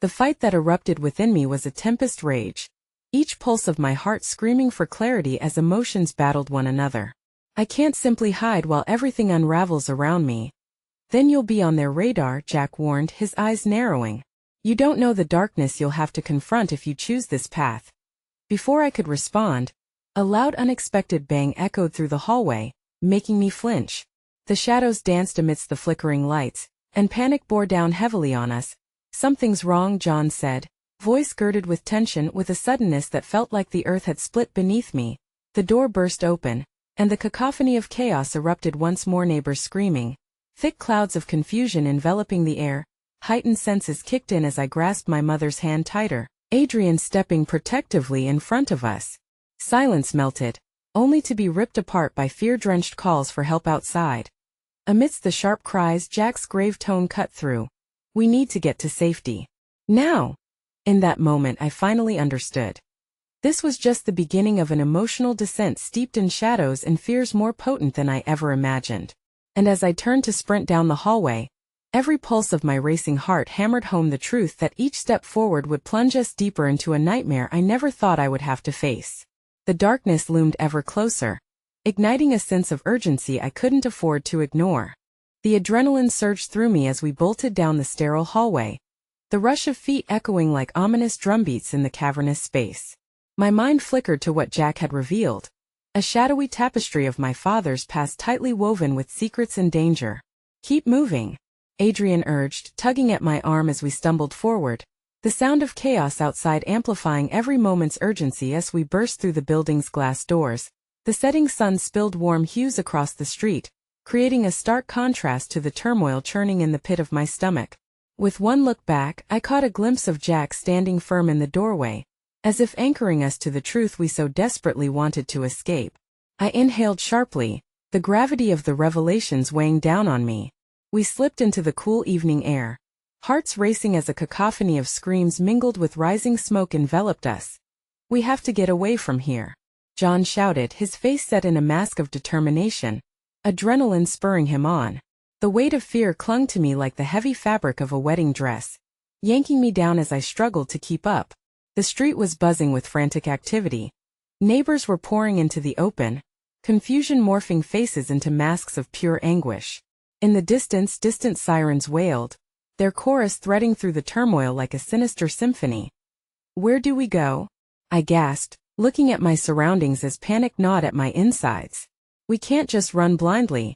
The fight that erupted within me was a tempest rage, each pulse of my heart screaming for clarity as emotions battled one another. I can't simply hide while everything unravels around me. Then you'll be on their radar, Jack warned, his eyes narrowing. You don't know the darkness you'll have to confront if you choose this path. Before I could respond, a loud unexpected bang echoed through the hallway, making me flinch. The shadows danced amidst the flickering lights, and panic bore down heavily on us. Something's wrong, John said, voice girded with tension with a suddenness that felt like the earth had split beneath me. The door burst open, and the cacophony of chaos erupted once more, neighbors screaming, thick clouds of confusion enveloping the air. Heightened senses kicked in as I grasped my mother's hand tighter, Adrian stepping protectively in front of us. Silence melted, only to be ripped apart by fear-drenched calls for help outside. Amidst the sharp cries, Jack's grave tone cut through. We need to get to safety. Now! In that moment I finally understood. This was just the beginning of an emotional descent steeped in shadows and fears more potent than I ever imagined. And as I turned to sprint down the hallway, every pulse of my racing heart hammered home the truth that each step forward would plunge us deeper into a nightmare I never thought I would have to face. The darkness loomed ever closer, igniting a sense of urgency I couldn't afford to ignore. The adrenaline surged through me as we bolted down the sterile hallway, the rush of feet echoing like ominous drumbeats in the cavernous space. My mind flickered to what Jack had revealed, a shadowy tapestry of my father's past tightly woven with secrets and danger. Keep moving, Adrian urged, tugging at my arm as we stumbled forward, the sound of chaos outside amplifying every moment's urgency as we burst through the building's glass doors. The setting sun spilled warm hues across the street, creating a stark contrast to the turmoil churning in the pit of my stomach. With one look back, I caught a glimpse of Jack standing firm in the doorway, as if anchoring us to the truth we so desperately wanted to escape. I inhaled sharply, the gravity of the revelations weighing down on me. We slipped into the cool evening air, hearts racing as a cacophony of screams mingled with rising smoke enveloped us. We have to get away from here, John shouted, his face set in a mask of determination, adrenaline spurring him on. The weight of fear clung to me like the heavy fabric of a wedding dress, yanking me down as I struggled to keep up. The street was buzzing with frantic activity. Neighbors were pouring into the open, confusion morphing faces into masks of pure anguish. In the distance, distant sirens wailed, their chorus threading through the turmoil like a sinister symphony. Where do we go? I gasped, looking at my surroundings as panic gnawed at my insides. We can't just run blindly.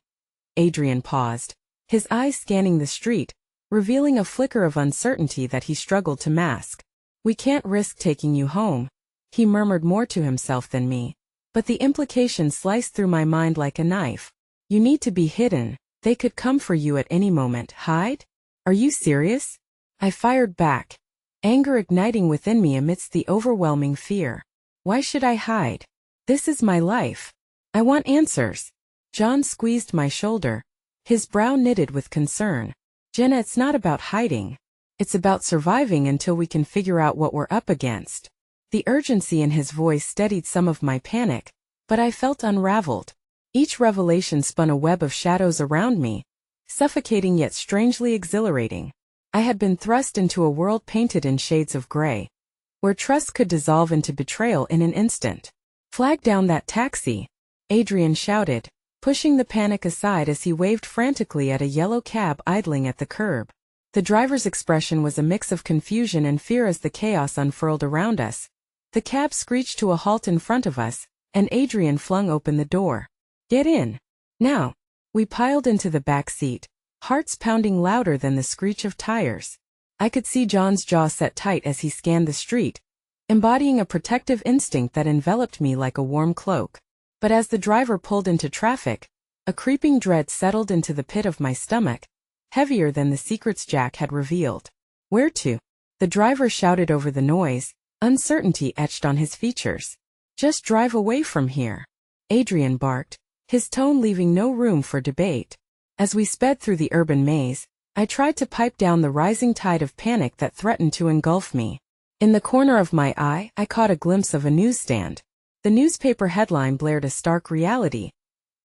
Adrian paused, his eyes scanning the street, revealing a flicker of uncertainty that he struggled to mask. We can't risk taking you home, He murmured more to himself than me. But the implication sliced through my mind like a knife. You need to be hidden. They could come for you at any moment. Hide? Are you serious? I fired back, anger igniting within me amidst the overwhelming fear. Why should I hide? This is my life. I want answers. John squeezed my shoulder, his brow knitted with concern. Jenna, it's not about hiding. It's about surviving until we can figure out what we're up against. The urgency in his voice steadied some of my panic, but I felt unraveled. Each revelation spun a web of shadows around me, suffocating yet strangely exhilarating. I had been thrust into a world painted in shades of gray, where trust could dissolve into betrayal in an instant. Flag down that taxi, Adrian shouted, pushing the panic aside as he waved frantically at a yellow cab idling at the curb. The driver's expression was a mix of confusion and fear as the chaos unfurled around us. The cab screeched to a halt in front of us, and Adrian flung open the door. Get in. Now. We piled into the back seat, hearts pounding louder than the screech of tires. I could see John's jaw set tight as he scanned the street, embodying a protective instinct that enveloped me like a warm cloak. But as the driver pulled into traffic, a creeping dread settled into the pit of my stomach, heavier than the secrets Jack had revealed. Where to? The driver shouted over the noise, uncertainty etched on his features. Just drive away from here, Adrian barked, his tone leaving no room for debate. As we sped through the urban maze, I tried to pipe down the rising tide of panic that threatened to engulf me. In the corner of my eye, I caught a glimpse of a newsstand. The newspaper headline blared a stark reality.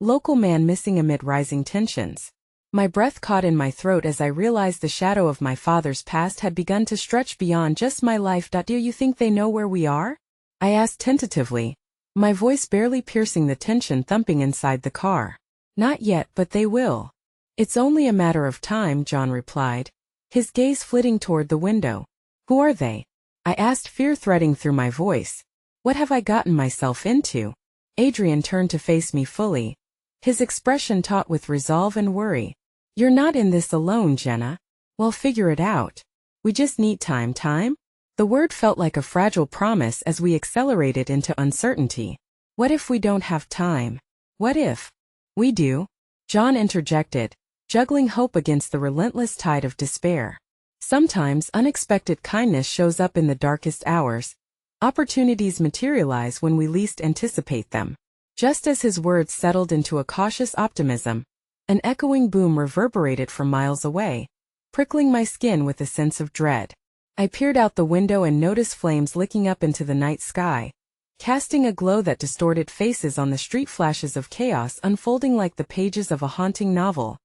Local man missing amid rising tensions. My breath caught in my throat as I realized the shadow of my father's past had begun to stretch beyond just my life. Do you think they know where we are? I asked tentatively, my voice barely piercing the tension thumping inside the car. Not yet, but they will. It's only a matter of time, John replied, his gaze flitting toward the window. Who are they? I asked, fear threading through my voice. What have I gotten myself into? Adrian turned to face me fully, his expression taut with resolve and worry. You're not in this alone, Jenna. We'll figure it out. We just need time. Time? The word felt like a fragile promise as we accelerated into uncertainty. What if we don't have time? What if we do? John interjected, juggling hope against the relentless tide of despair. Sometimes unexpected kindness shows up in the darkest hours. Opportunities materialize when we least anticipate them. Just as his words settled into a cautious optimism, an echoing boom reverberated from miles away, prickling my skin with a sense of dread. I peered out the window and noticed flames licking up into the night sky, casting a glow that distorted faces on the street, flashes of chaos unfolding like the pages of a haunting novel.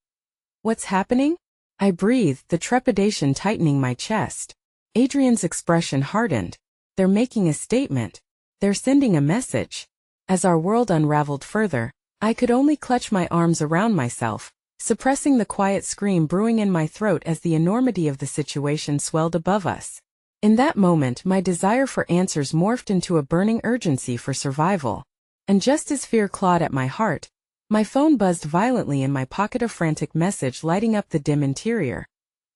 What's happening? I breathed, the trepidation tightening my chest. Adrian's expression hardened. They're making a statement. They're sending a message. As our world unraveled further, I could only clutch my arms around myself, suppressing the quiet scream brewing in my throat as the enormity of the situation swelled above us. In that moment, my desire for answers morphed into a burning urgency for survival. And just as fear clawed at my heart, my phone buzzed violently in my pocket, a frantic message lighting up the dim interior.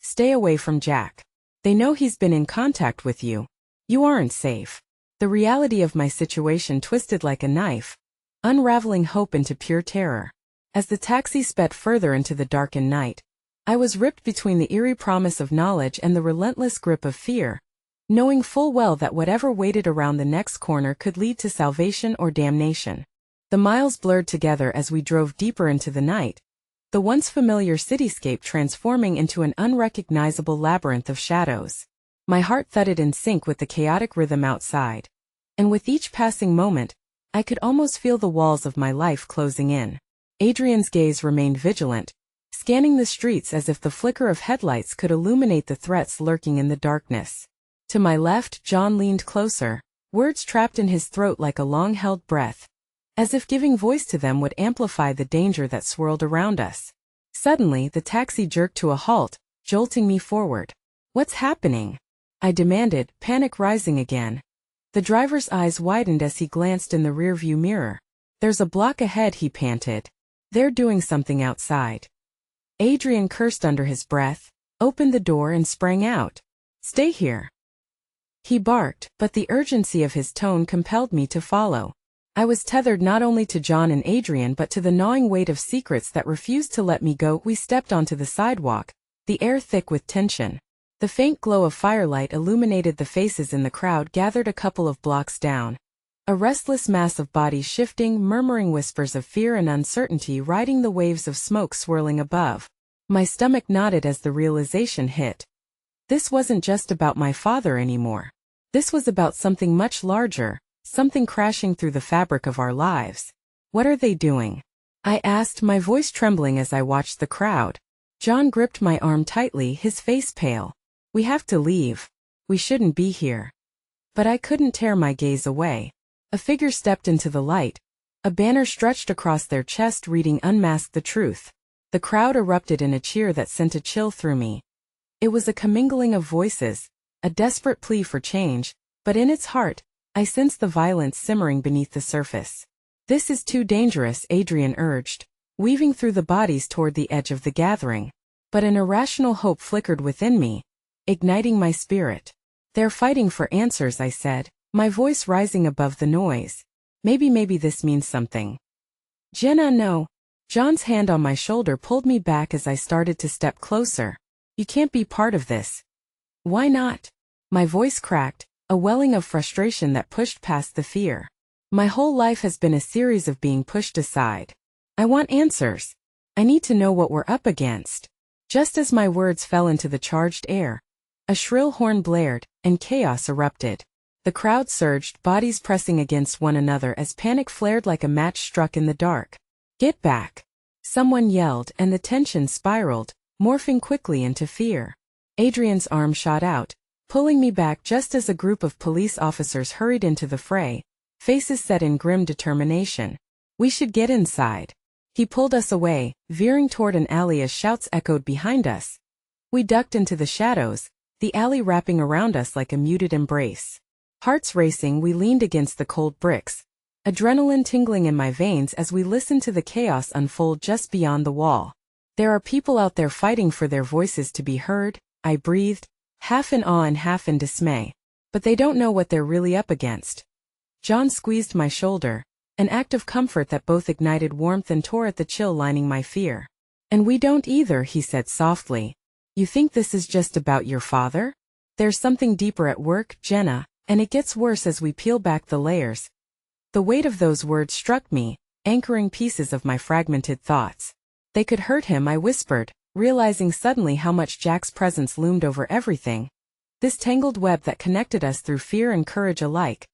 Stay away from Jack. They know he's been in contact with you. You aren't safe. The reality of my situation twisted like a knife, unraveling hope into pure terror. As the taxi sped further into the darkened night, I was ripped between the eerie promise of knowledge and the relentless grip of fear, knowing full well that whatever waited around the next corner could lead to salvation or damnation. The miles blurred together as we drove deeper into the night, the once familiar cityscape transforming into an unrecognizable labyrinth of shadows. My heart thudded in sync with the chaotic rhythm outside, and with each passing moment, I could almost feel the walls of my life closing in. Adrian's gaze remained vigilant, scanning the streets as if the flicker of headlights could illuminate the threats lurking in the darkness. To my left, John leaned closer, words trapped in his throat like a long-held breath, as if giving voice to them would amplify the danger that swirled around us. Suddenly, the taxi jerked to a halt, jolting me forward. What's happening? I demanded, panic rising again. The driver's eyes widened as he glanced in the rearview mirror. There's a block ahead, he panted. They're doing something outside. Adrian cursed under his breath, opened the door and sprang out. Stay here. He barked, but the urgency of his tone compelled me to follow. I was tethered not only to John and Adrian but to the gnawing weight of secrets that refused to let me go. We stepped onto the sidewalk, the air thick with tension. The faint glow of firelight illuminated the faces in the crowd gathered a couple of blocks down. A restless mass of bodies shifting, murmuring whispers of fear and uncertainty riding the waves of smoke swirling above. My stomach knotted as the realization hit. This wasn't just about my father anymore. This was about something much larger. Something crashing through the fabric of our lives. What are they doing? I asked, my voice trembling as I watched the crowd. John gripped my arm tightly, his face pale. We have to leave. We shouldn't be here. But I couldn't tear my gaze away. A figure stepped into the light. A banner stretched across their chest reading "Unmask the Truth." The crowd erupted in a cheer that sent a chill through me. It was a commingling of voices, a desperate plea for change, but in its heart, I sensed the violence simmering beneath the surface. This is too dangerous, Adrian urged, weaving through the bodies toward the edge of the gathering. But an irrational hope flickered within me, igniting my spirit. They're fighting for answers, I said, my voice rising above the noise. Maybe this means something. Jenna, no. John's hand on my shoulder pulled me back as I started to step closer. You can't be part of this. Why not? My voice cracked, a welling of frustration that pushed past the fear. My whole life has been a series of being pushed aside. I want answers. I need to know what we're up against. Just as my words fell into the charged air, a shrill horn blared, and chaos erupted. The crowd surged, bodies pressing against one another as panic flared like a match struck in the dark. Get back! Someone yelled, and the tension spiraled, morphing quickly into fear. Adrian's arm shot out, pulling me back just as a group of police officers hurried into the fray, faces set in grim determination. We should get inside. He pulled us away, veering toward an alley as shouts echoed behind us. We ducked into the shadows, the alley wrapping around us like a muted embrace. Hearts racing, we leaned against the cold bricks, adrenaline tingling in my veins as we listened to the chaos unfold just beyond the wall. There are people out there fighting for their voices to be heard, I breathed, half in awe and half in dismay. But they don't know what they're really up against. John squeezed my shoulder, an act of comfort that both ignited warmth and tore at the chill lining my fear. And we don't either, he said softly. You think this is just about your father? There's something deeper at work, Jenna, and it gets worse as we peel back the layers. The weight of those words struck me, anchoring pieces of my fragmented thoughts. They could hurt him, I whispered, realizing suddenly how much Jack's presence loomed over everything. This tangled web that connected us through fear and courage alike.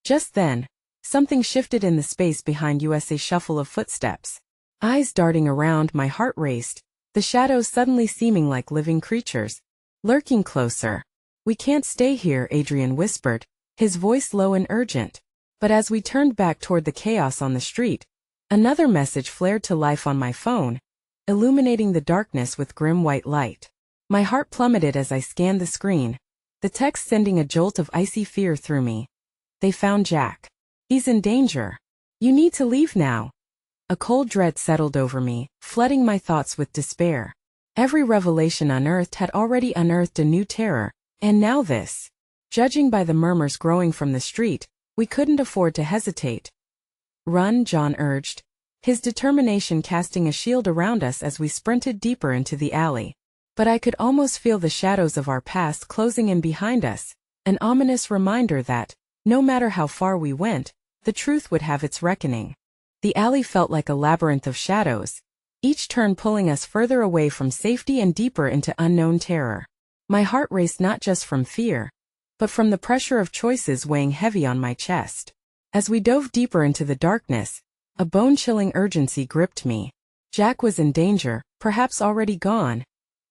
Just then, something shifted in the space behind us, a shuffle of footsteps. Eyes darting around, my heart raced, the shadows suddenly seeming like living creatures, lurking closer. We can't stay here, Adrian whispered, his voice low and urgent. But as we turned back toward the chaos on the street, another message flared to life on my phone, illuminating the darkness with grim white light. My heart plummeted as I scanned the screen, the text sending a jolt of icy fear through me. They found Jack. He's in danger. You need to leave now. A cold dread settled over me, flooding my thoughts with despair. Every revelation unearthed had already unearthed a new terror, and now this. Judging by the murmurs growing from the street, we couldn't afford to hesitate. Run, John urged, his determination casting a shield around us as we sprinted deeper into the alley. But I could almost feel the shadows of our past closing in behind us, an ominous reminder that, no matter how far we went, the truth would have its reckoning. The alley felt like a labyrinth of shadows, each turn pulling us further away from safety and deeper into unknown terror. My heart raced not just from fear, but from the pressure of choices weighing heavy on my chest. As we dove deeper into the darkness, a bone-chilling urgency gripped me. Jack was in danger, perhaps already gone,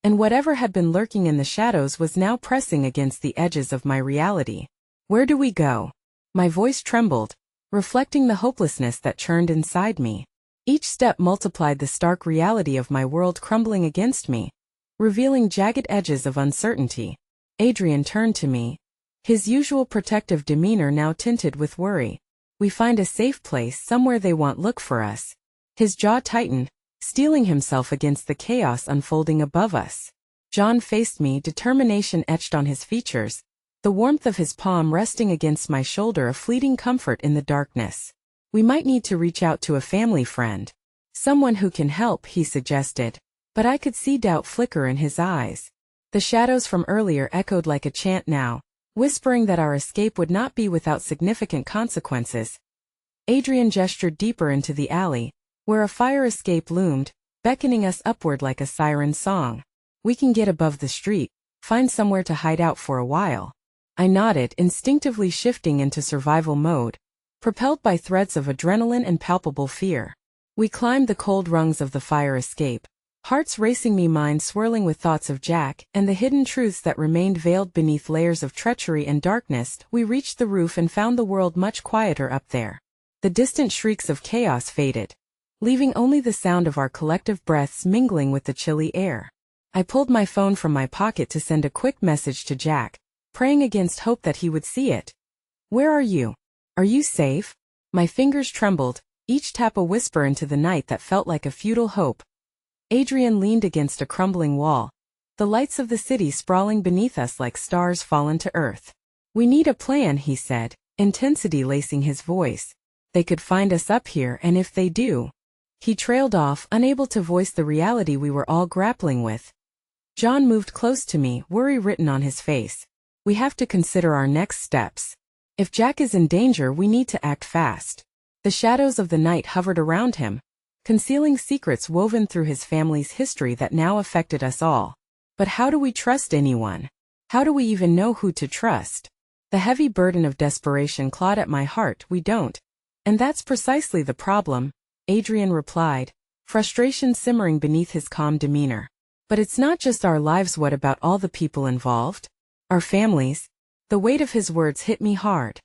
and whatever had been lurking in the shadows was now pressing against the edges of my reality. Where do we go? My voice trembled, reflecting the hopelessness that churned inside me. Each step multiplied the stark reality of my world crumbling against me, revealing jagged edges of uncertainty. Adrian turned to me, his usual protective demeanor now tinted with worry. We find a safe place, somewhere they won't look for us. His jaw tightened, steeling himself against the chaos unfolding above us. John faced me, determination etched on his features, the warmth of his palm resting against my shoulder a fleeting comfort in the darkness. We might need to reach out to a family friend. Someone who can help, he suggested. But I could see doubt flicker in his eyes. The shadows from earlier echoed like a chant now, whispering that our escape would not be without significant consequences. Adrian gestured deeper into the alley, where a fire escape loomed, beckoning us upward like a siren song. We can get above the street, find somewhere to hide out for a while. I nodded, instinctively shifting into survival mode, propelled by threads of adrenaline and palpable fear. We climbed the cold rungs of the fire escape, hearts racing, mind swirling with thoughts of Jack and the hidden truths that remained veiled beneath layers of treachery and darkness. We reached the roof and found the world much quieter up there. The distant shrieks of chaos faded, leaving only the sound of our collective breaths mingling with the chilly air. I pulled my phone from my pocket to send a quick message to Jack, praying against hope that he would see it. "Where are you? Are you safe?" My fingers trembled, each tap a whisper into the night that felt like a futile hope. Adrian leaned against a crumbling wall, the lights of the city sprawling beneath us like stars fallen to earth. "We need a plan," he said, intensity lacing his voice. "They could find us up here, and if they do..." He trailed off, unable to voice the reality we were all grappling with. John moved close to me, worry written on his face. "We have to consider our next steps. If Jack is in danger, we need to act fast." The shadows of the night hovered around him, concealing secrets woven through his family's history that now affected us all. But how do we trust anyone? How do we even know who to trust? The heavy burden of desperation clawed at my heart. "We don't. And that's precisely the problem," Adrian replied, frustration simmering beneath his calm demeanor. "But it's not just our lives. What about all the people involved? Our families?" The weight of his words hit me hard.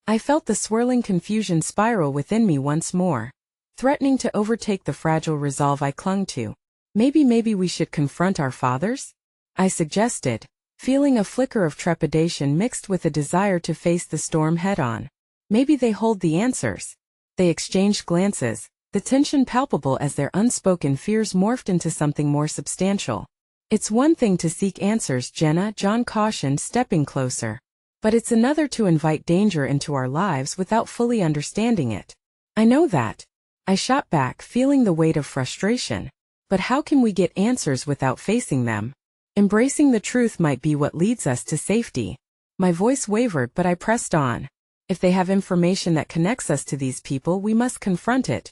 I felt the swirling confusion spiral within me once more, threatening to overtake the fragile resolve I clung to. Maybe we should confront our fathers?" I suggested, feeling a flicker of trepidation mixed with a desire to face the storm head-on. "Maybe they hold the answers." They exchanged glances, the tension palpable as their unspoken fears morphed into something more substantial. "It's one thing to seek answers, Jenna," John cautioned, stepping closer. "But it's another to invite danger into our lives without fully understanding it." "I know that." I shot back, feeling the weight of frustration. "But how can we get answers without facing them? Embracing the truth might be what leads us to safety." My voice wavered, but I pressed on. "If they have information that connects us to these people, we must confront it."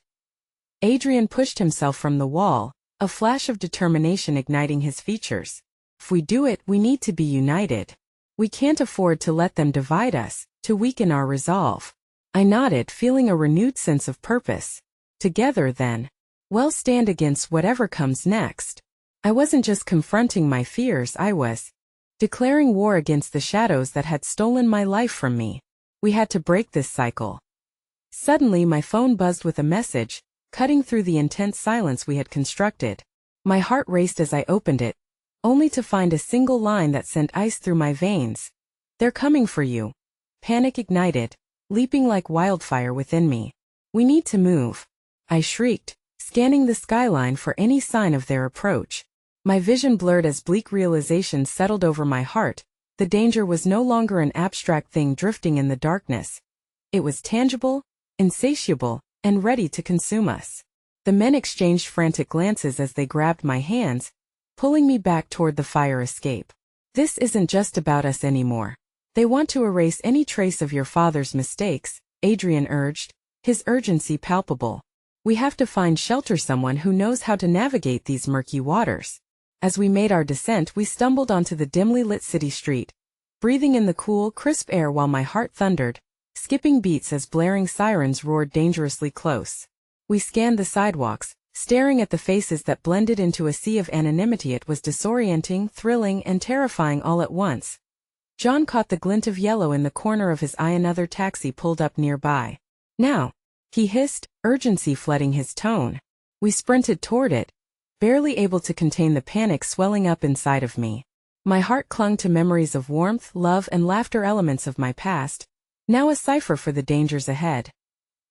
Adrian pushed himself from the wall, a flash of determination igniting his features. "If we do it, we need to be united. We can't afford to let them divide us, to weaken our resolve." I nodded, feeling a renewed sense of purpose. "Together, then. We'll stand against whatever comes next." I wasn't just confronting my fears, I was declaring war against the shadows that had stolen my life from me. We had to break this cycle. Suddenly my phone buzzed with a message, cutting through the intense silence we had constructed. My heart raced as I opened it, only to find a single line that sent ice through my veins. "They're coming for you." Panic ignited, leaping like wildfire within me. "We need to move," I shrieked, scanning the skyline for any sign of their approach. My vision blurred as bleak realization settled over my heart. The danger was no longer an abstract thing drifting in the darkness. It was tangible, insatiable, and ready to consume us. The men exchanged frantic glances as they grabbed my hands, pulling me back toward the fire escape. "This isn't just about us anymore. They want to erase any trace of your father's mistakes," Adrian urged, his urgency palpable. "We have to find shelter, someone who knows how to navigate these murky waters." As we made our descent, we stumbled onto the dimly lit city street, breathing in the cool, crisp air while my heart thundered, skipping beats as blaring sirens roared dangerously close. We scanned the sidewalks, staring at the faces that blended into a sea of anonymity. It was disorienting, thrilling, and terrifying all at once. John caught the glint of yellow in the corner of his eye. Another taxi pulled up nearby. "Now," he hissed, urgency flooding his tone. We sprinted toward it, barely able to contain the panic swelling up inside of me. My heart clung to memories of warmth, love, and laughter, elements of my past, now a cipher for the dangers ahead.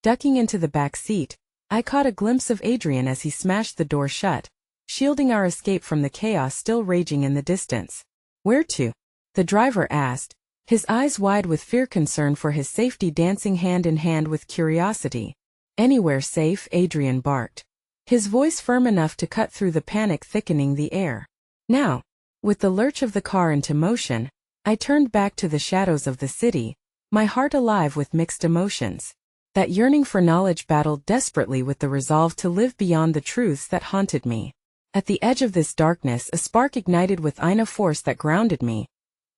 Ducking into the back seat, I caught a glimpse of Adrian as he smashed the door shut, shielding our escape from the chaos still raging in the distance. "Where to?" the driver asked, his eyes wide with fear, concern for his safety dancing hand in hand with curiosity. "Anywhere safe?" Adrian barked, his voice firm enough to cut through the panic thickening the air. Now, with the lurch of the car into motion, I turned back to the shadows of the city, my heart alive with mixed emotions. That yearning for knowledge battled desperately with the resolve to live beyond the truths that haunted me. At the edge of this darkness, a spark ignited within, a force that grounded me,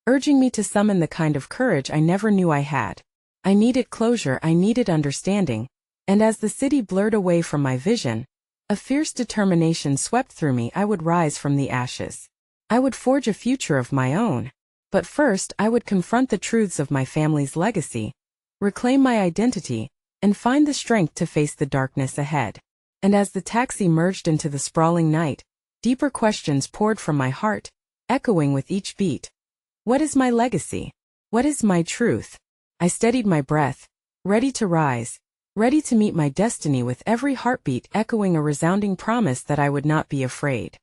urging me to summon the kind of courage I never knew I had. I needed closure, I needed understanding, and as the city blurred away from my vision, a fierce determination swept through me. I would rise from the ashes. I would forge a future of my own. But first, I would confront the truths of my family's legacy, reclaim my identity, and find the strength to face the darkness ahead. And as the taxi merged into the sprawling night, deeper questions poured from my heart, echoing with each beat. What is my legacy? What is my truth? I steadied my breath, ready to rise, ready to meet my destiny, with every heartbeat echoing a resounding promise that I would not be afraid.